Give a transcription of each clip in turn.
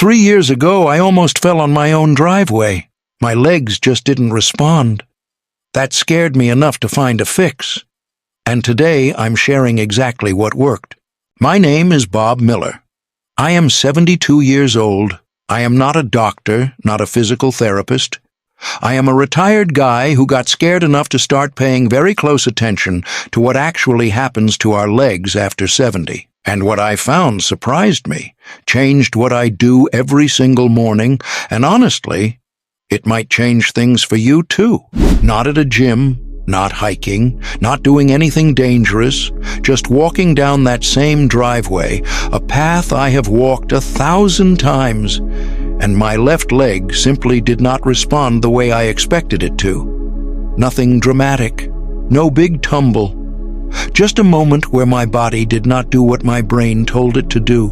3 years ago, I almost fell on my own driveway. My legs just didn't respond. That scared me enough to find a fix. And today, I'm sharing exactly what worked. My name is Bob Miller. I am 72 years old. I am not a doctor, not a physical therapist. I am a retired guy who got scared enough to start paying very close attention to what actually happens to our legs after 70. And what I found surprised me, changed what I do every single morning, and honestly, it might change things for you too. Not at a gym, not hiking, not doing anything dangerous, just walking down that same driveway, a path I have walked 1,000 times, and my left leg simply did not respond the way I expected it to. Nothing dramatic, no big tumble, just a moment where my body did not do what my brain told it to do.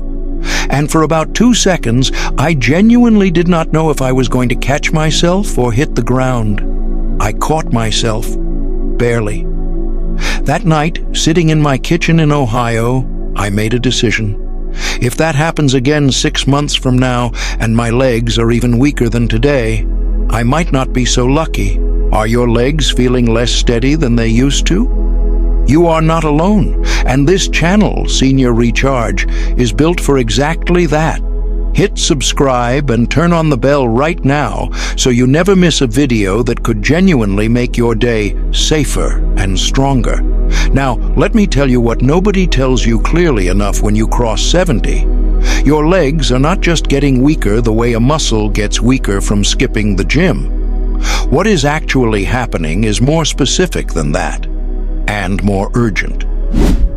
And for about 2 seconds, I genuinely did not know if I was going to catch myself or hit the ground. I caught myself, barely. That night, sitting in my kitchen in Ohio, I made a decision. If that happens again 6 months from now, and my legs are even weaker than today, I might not be so lucky. Are your legs feeling less steady than they used to? You are not alone, and this channel, Senior Recharge, is built for exactly that. Hit subscribe and turn on the bell right now so you never miss a video that could genuinely make your day safer and stronger. Now, let me tell you what nobody tells you clearly enough when you cross 70. Your legs are not just getting weaker the way a muscle gets weaker from skipping the gym. What is actually happening is more specific than that, and more urgent.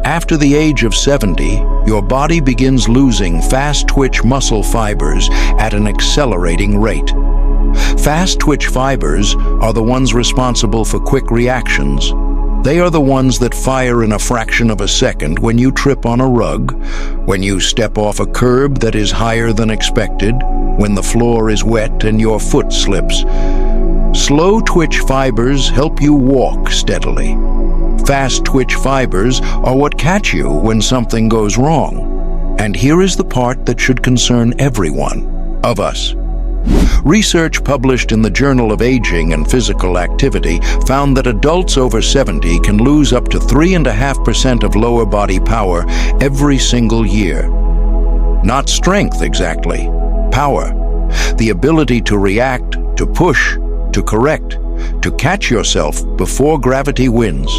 After the age of 70, your body begins losing fast-twitch muscle fibers at an accelerating rate. Fast-twitch fibers are the ones responsible for quick reactions. They are the ones that fire in a fraction of a second when you trip on a rug, when you step off a curb that is higher than expected, when the floor is wet and your foot slips. Slow-twitch fibers help you walk steadily. Fast-twitch fibers are what catch you when something goes wrong. And here is the part that should concern everyone of us. Research published in the Journal of Aging and Physical Activity found that adults over 70 can lose up to 3.5% of lower body power every single year. Not strength exactly, power. The ability to react, to push, to correct, to catch yourself before gravity wins.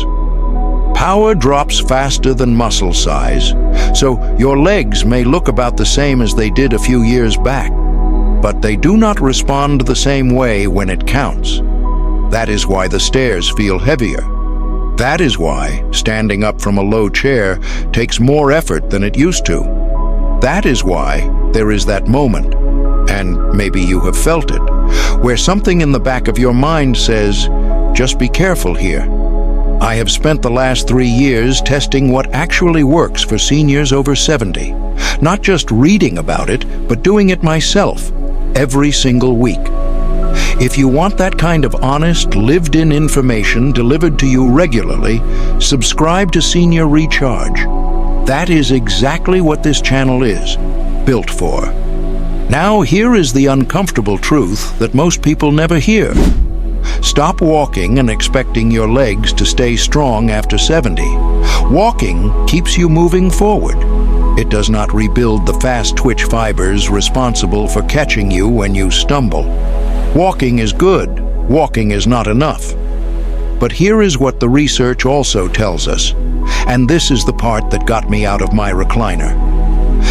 Power drops faster than muscle size, so your legs may look about the same as they did a few years back, but they do not respond the same way when it counts. That is why the stairs feel heavier. That is why standing up from a low chair takes more effort than it used to. That is why there is that moment, and maybe you have felt it, where something in the back of your mind says, just be careful here. I have spent the last 3 years testing what actually works for seniors over 70. Not just reading about it, but doing it myself, every single week. If you want that kind of honest, lived-in information delivered to you regularly, subscribe to Senior Recharge. That is exactly what this channel is, built for. Now here is the uncomfortable truth that most people never hear. Stop walking and expecting your legs to stay strong after 70. Walking keeps you moving forward. It does not rebuild the fast-twitch fibers responsible for catching you when you stumble. Walking is good. Walking is not enough. But here is what the research also tells us, and this is the part that got me out of my recliner.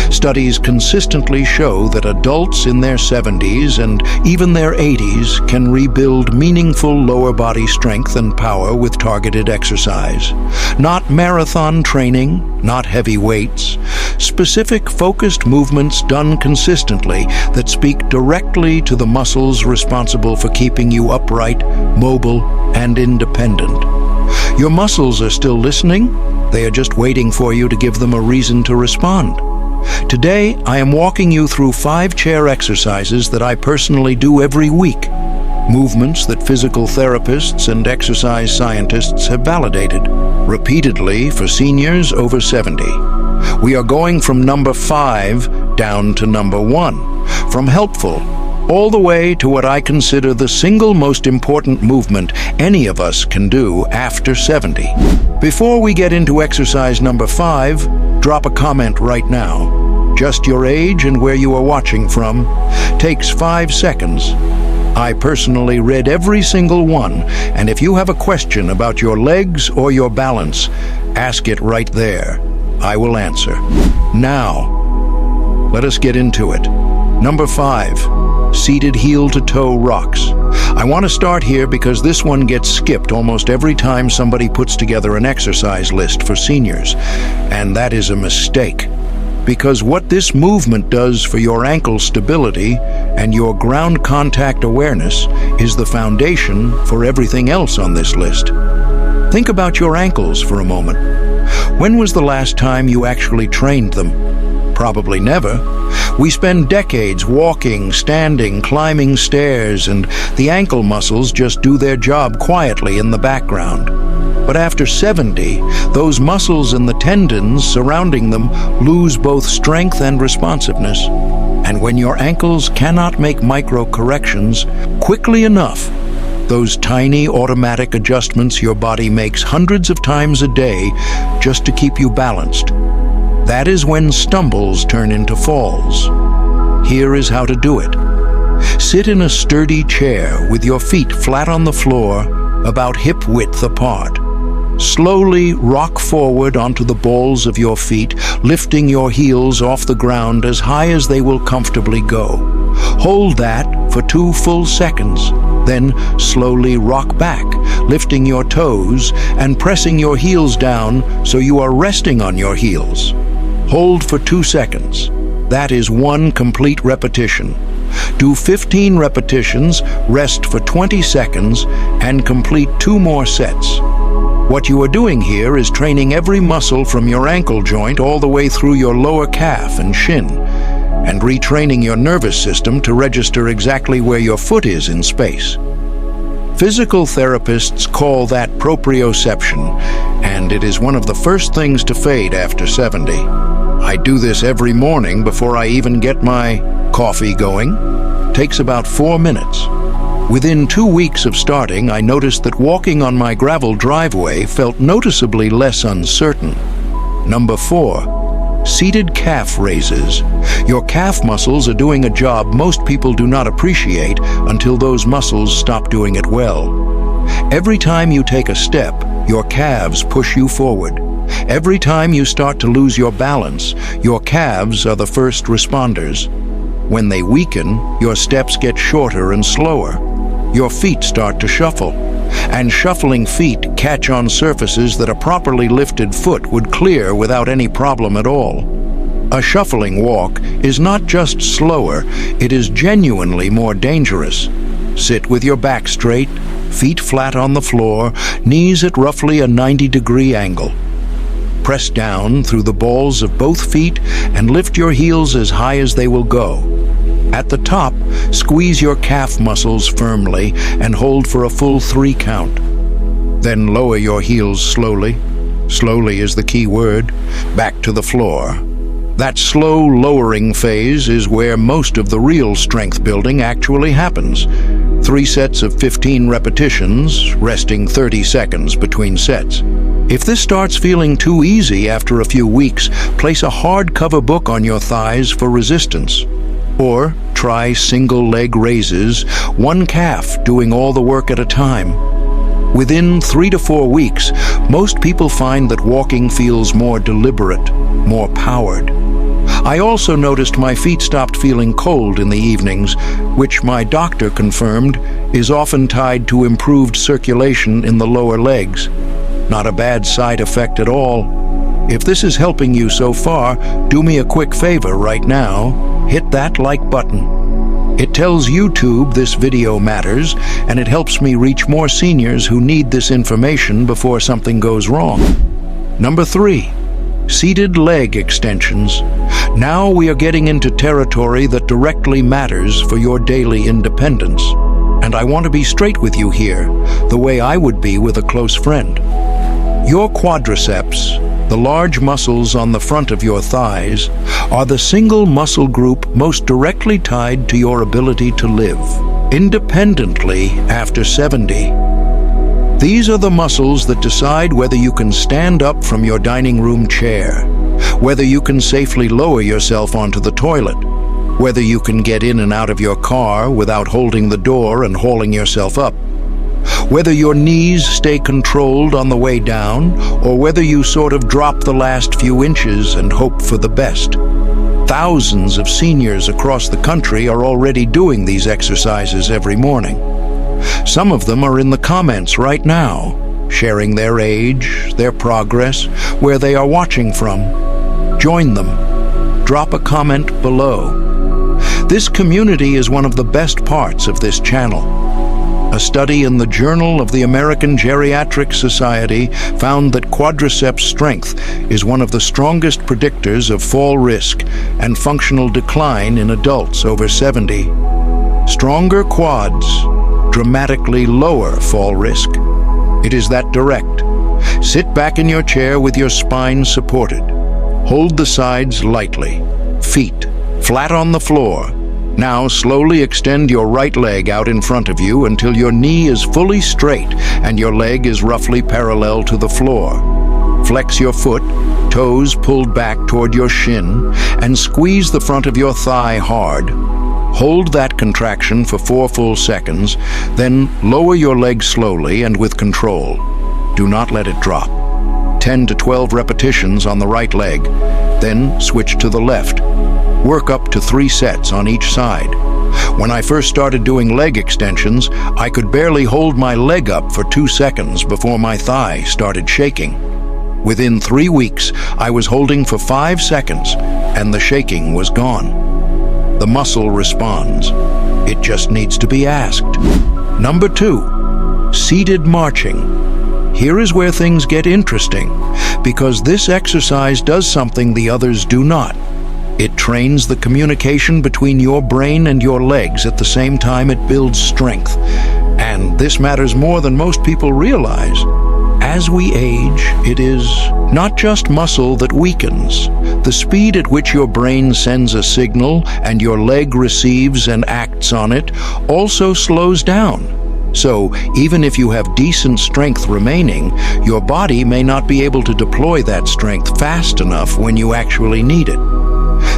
Studies consistently show that adults in their 70s and even their 80s can rebuild meaningful lower body strength and power with targeted exercise. Not marathon training, not heavy weights. Specific focused movements done consistently that speak directly to the muscles responsible for keeping you upright, mobile, and independent. Your muscles are still listening. They are just waiting for you to give them a reason to respond. Today, I am walking you through 5 chair exercises that I personally do every week. Movements that physical therapists and exercise scientists have validated, repeatedly for seniors over 70. We are going from number 5 down to number 1, From helpful, all the way to what I consider the single most important movement any of us can do after 70. Before we get into exercise number 5, drop a comment right now. Just your age and where you are watching from. Takes 5 seconds. I personally read every single one, and if you have a question about your legs or your balance, ask it right there. I will answer. Now, let us get into it. Number 5, seated heel-to-toe rocks. I want to start here because this one gets skipped almost every time somebody puts together an exercise list for seniors, and that is a mistake. Because what this movement does for your ankle stability and your ground contact awareness is the foundation for everything else on this list. Think about your ankles for a moment. When was the last time you actually trained them? Probably never. We spend decades walking, standing, climbing stairs, and the ankle muscles just do their job quietly in the background. But after 70, those muscles and the tendons surrounding them lose both strength and responsiveness. And when your ankles cannot make micro corrections quickly enough, those tiny automatic adjustments your body makes hundreds of times a day just to keep you balanced, that is when stumbles turn into falls. Here is how to do it. Sit in a sturdy chair with your feet flat on the floor, about hip width apart. Slowly rock forward onto the balls of your feet, lifting your heels off the ground as high as they will comfortably go. Hold that for 2 full seconds. Then slowly rock back, lifting your toes and pressing your heels down so you are resting on your heels. Hold for 2 seconds. That is 1 complete repetition. Do 15 repetitions, rest for 20 seconds, and complete 2 more sets. What you are doing here is training every muscle from your ankle joint all the way through your lower calf and shin, and retraining your nervous system to register exactly where your foot is in space. Physical therapists call that proprioception, and it is one of the first things to fade after 70. I do this every morning before I even get my coffee going. Takes about 4 minutes. Within 2 weeks of starting, I noticed that walking on my gravel driveway felt noticeably less uncertain. Number 4, seated calf raises. Your calf muscles are doing a job most people do not appreciate until those muscles stop doing it well. Every time you take a step, your calves push you forward. Every time you start to lose your balance, your calves are the first responders. When they weaken, your steps get shorter and slower. Your feet start to shuffle, and shuffling feet catch on surfaces that a properly lifted foot would clear without any problem at all. A shuffling walk is not just slower, it is genuinely more dangerous. Sit with your back straight, feet flat on the floor, knees at roughly a 90-degree angle. Press down through the balls of both feet and lift your heels as high as they will go. At the top, squeeze your calf muscles firmly and hold for a full 3 count. Then lower your heels slowly. Slowly is the key word. Back to the floor. That slow lowering phase is where most of the real strength building actually happens. 3 sets of 15 repetitions, resting 30 seconds between sets. If this starts feeling too easy after a few weeks, place a hardcover book on your thighs for resistance. Or try single leg raises, 1 calf doing all the work at a time. Within 3 to 4 weeks, most people find that walking feels more deliberate, more powered. I also noticed my feet stopped feeling cold in the evenings, which my doctor confirmed is often tied to improved circulation in the lower legs. Not a bad side effect at all. If this is helping you so far, do me a quick favor right now. Hit that like button. It tells YouTube this video matters, and it helps me reach more seniors who need this information before something goes wrong. Number 3, seated leg extensions. Now we are getting into territory that directly matters for your daily independence. And I want to be straight with you here, the way I would be with a close friend. Your quadriceps, The large muscles on the front of your thighs are the single muscle group most directly tied to your ability to live independently after 70. These are the muscles that decide whether you can stand up from your dining room chair, whether you can safely lower yourself onto the toilet, whether you can get in and out of your car without holding the door and hauling yourself up, whether your knees stay controlled on the way down, or whether you sort of drop the last few inches and hope for the best. Thousands of seniors across the country are already doing these exercises every morning. Some of them are in the comments right now, sharing their age, their progress, where they are watching from. Join them. Drop a comment below. This community is one of the best parts of this channel. A study in the Journal of the American Geriatric Society found that quadriceps strength is one of the strongest predictors of fall risk and functional decline in adults over 70. Stronger quads dramatically lower fall risk. It is that direct. Sit back in your chair with your spine supported. Hold the sides lightly. Feet flat on the floor. Now slowly extend your right leg out in front of you until your knee is fully straight and your leg is roughly parallel to the floor. Flex your foot, toes pulled back toward your shin, and squeeze the front of your thigh hard. Hold that contraction for 4 full seconds, then lower your leg slowly and with control. Do not let it drop. 10 to 12 repetitions on the right leg, then switch to the left. Work up to 3 sets on each side. When I first started doing leg extensions, I could barely hold my leg up for 2 seconds before my thigh started shaking. Within 3 weeks, I was holding for 5 seconds, and the shaking was gone. The muscle responds. It just needs to be asked. Number 2, seated marching. Here is where things get interesting, because this exercise does something the others do not. It trains the communication between your brain and your legs at the same time it builds strength. And this matters more than most people realize. As we age, it is not just muscle that weakens. The speed at which your brain sends a signal and your leg receives and acts on it also slows down. So, even if you have decent strength remaining, your body may not be able to deploy that strength fast enough when you actually need it.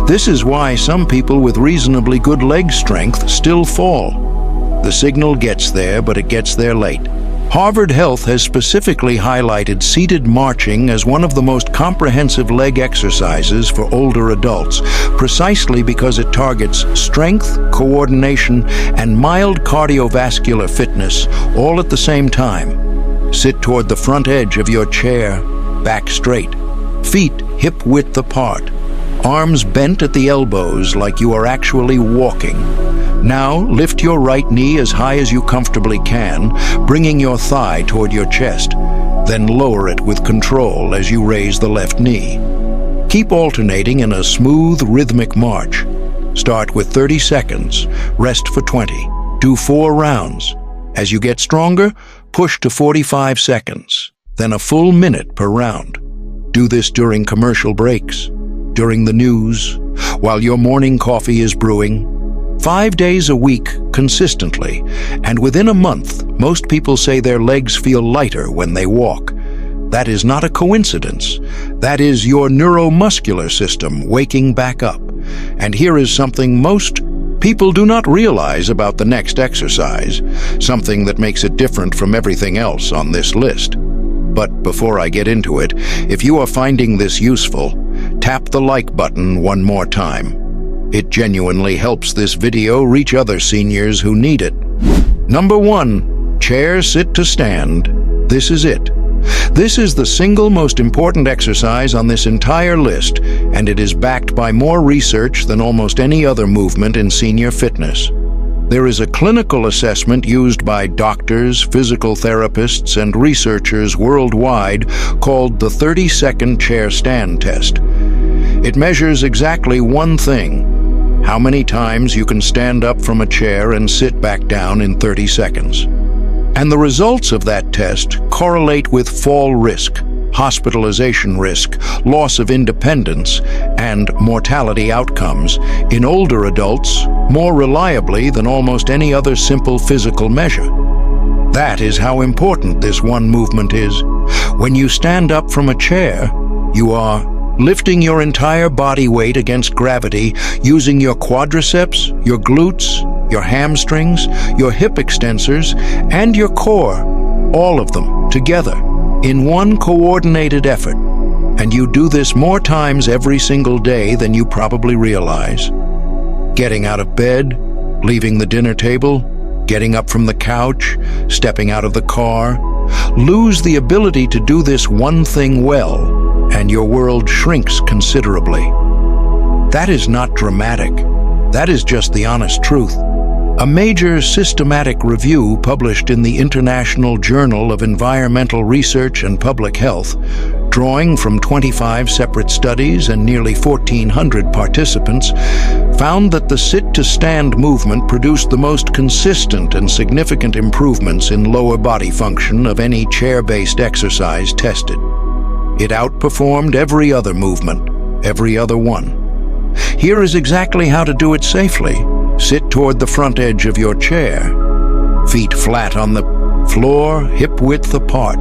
This is why some people with reasonably good leg strength still fall. The signal gets there, but it gets there late. Harvard Health has specifically highlighted seated marching as one of the most comprehensive leg exercises for older adults, precisely because it targets strength, coordination, and mild cardiovascular fitness all at the same time. Sit toward the front edge of your chair, back straight, feet hip-width apart, arms bent at the elbows like you are actually walking. Now, lift your right knee as high as you comfortably can, bringing your thigh toward your chest. Then lower it with control as you raise the left knee. Keep alternating in a smooth, rhythmic march. Start with 30 seconds, rest for 20. Do 4 rounds. As you get stronger, push to 45 seconds, then a full minute per round. Do this during commercial breaks, during the news, while your morning coffee is brewing. 5 days a week, consistently, and within a month, most people say their legs feel lighter when they walk. That is not a coincidence. That is your neuromuscular system waking back up. And here is something most people do not realize about the next exercise, something that makes it different from everything else on this list. But before I get into it, if you are finding this useful, tap the like button one more time. It genuinely helps this video reach other seniors who need it. Number 1, chair sit to stand. This is it. This is the single most important exercise on this entire list, and it is backed by more research than almost any other movement in senior fitness. There is a clinical assessment used by doctors, physical therapists, and researchers worldwide called the 30-second chair stand test. It measures exactly one thing: how many times you can stand up from a chair and sit back down in 30 seconds. And the results of that test correlate with fall risk, hospitalization risk, loss of independence, and mortality outcomes in older adults more reliably than almost any other simple physical measure. That is how important this one movement is. When you stand up from a chair, you are lifting your entire body weight against gravity using your quadriceps, your glutes, your hamstrings, your hip extensors, and your core, all of them together in one coordinated effort. And you do this more times every single day than you probably realize. Getting out of bed, leaving the dinner table, getting up from the couch, stepping out of the car. Lose the ability to do this one thing well, and your world shrinks considerably. That is not dramatic. That is just the honest truth. A major systematic review published in the International Journal of Environmental Research and Public Health, drawing from 25 separate studies and nearly 1,400 participants, found that the sit-to-stand movement produced the most consistent and significant improvements in lower body function of any chair-based exercise tested. It outperformed every other movement, every other one. Here is exactly how to do it safely. Sit toward the front edge of your chair. Feet flat on the floor, hip-width apart.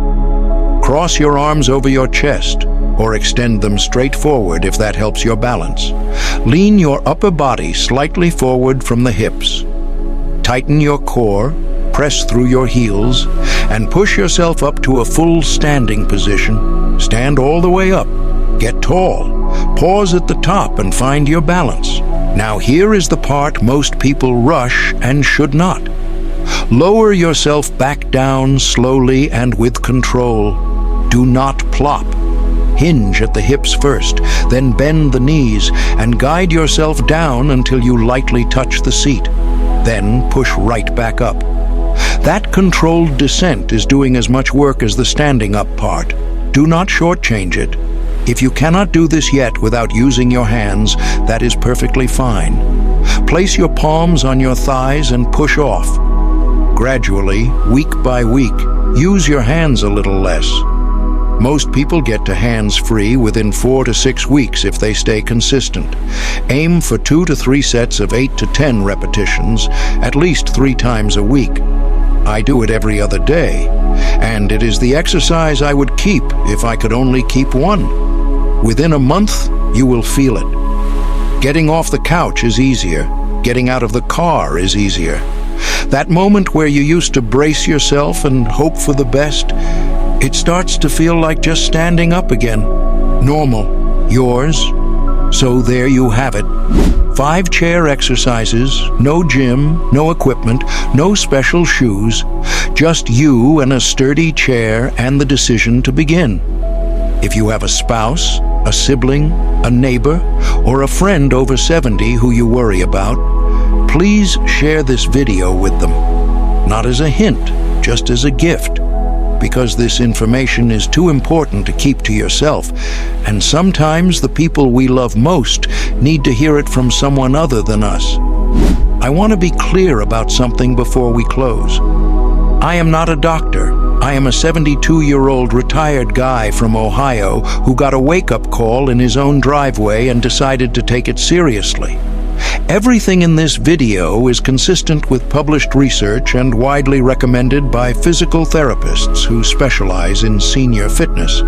Cross your arms over your chest, or extend them straight forward if that helps your balance. Lean your upper body slightly forward from the hips. Tighten your core, press through your heels, and push yourself up to a full standing position. Stand all the way up. Get tall. Pause at the top and find your balance. Now here is the part most people rush and should not. Lower yourself back down slowly and with control. Do not plop. Hinge at the hips first, then bend the knees and guide yourself down until you lightly touch the seat. Then push right back up. That controlled descent is doing as much work as the standing up part. Do not shortchange it. If you cannot do this yet without using your hands, that is perfectly fine. Place your palms on your thighs and push off. Gradually, week by week, use your hands a little less. Most people get to hands-free within 4 to 6 weeks if they stay consistent. Aim for 2 to 3 sets of 8 to 10 repetitions, at least 3 times a week. I do it every other day, and it is the exercise I would keep if I could only keep one. Within a month, you will feel it. Getting off the couch is easier. Getting out of the car is easier. That moment where you used to brace yourself and hope for the best, it starts to feel like just standing up again. Normal. Yours. So there you have it. 5 chair exercises, no gym, no equipment, no special shoes, just you and a sturdy chair and the decision to begin. If you have a spouse, a sibling, a neighbor, or a friend over 70 who you worry about, please share this video with them. Not as a hint, just as a gift. Because this information is too important to keep to yourself, and sometimes the people we love most need to hear it from someone other than us. I want to be clear about something before we close. I am not a doctor. I am a 72-year-old retired guy from Ohio who got a wake-up call in his own driveway and decided to take it seriously. Everything in this video is consistent with published research and widely recommended by physical therapists who specialize in senior fitness.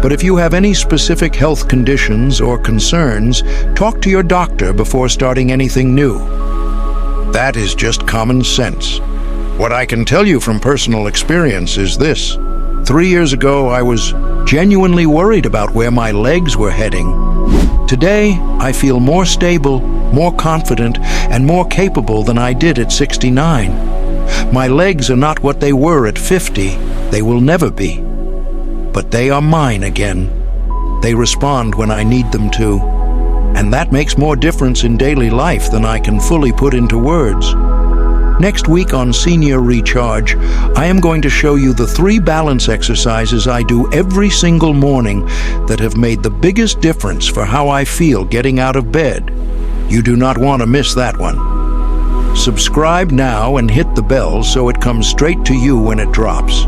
But if you have any specific health conditions or concerns, talk to your doctor before starting anything new. That is just common sense. What I can tell you from personal experience is this. 3 years ago, I was genuinely worried about where my legs were heading. Today, I feel more stable, more confident, and more capable than I did at 69. My legs are not what they were at 50. They will never be. But they are mine again. They respond when I need them to. And that makes more difference in daily life than I can fully put into words. Next week on Senior Recharge, I am going to show you the 3 balance exercises I do every single morning that have made the biggest difference for how I feel getting out of bed. You do not want to miss that one. Subscribe now and hit the bell so it comes straight to you when it drops.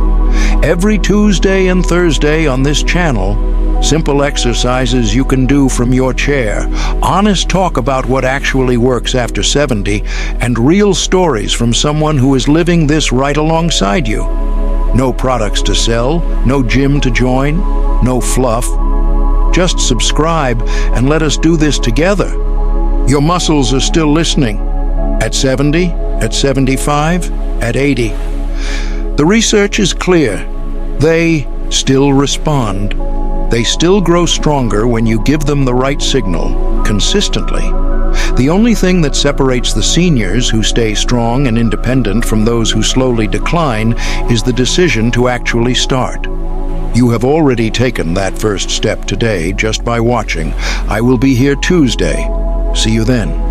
Every Tuesday and Thursday on this channel, simple exercises you can do from your chair, honest talk about what actually works after 70, and real stories from someone who is living this right alongside you. No products to sell, no gym to join, no fluff. Just subscribe and let us do this together. Your muscles are still listening. At 70, at 75, at 80. The research is clear. They still respond. They still grow stronger when you give them the right signal, consistently. The only thing that separates the seniors who stay strong and independent from those who slowly decline is the decision to actually start. You have already taken that first step today just by watching. I will be here Tuesday. See you then.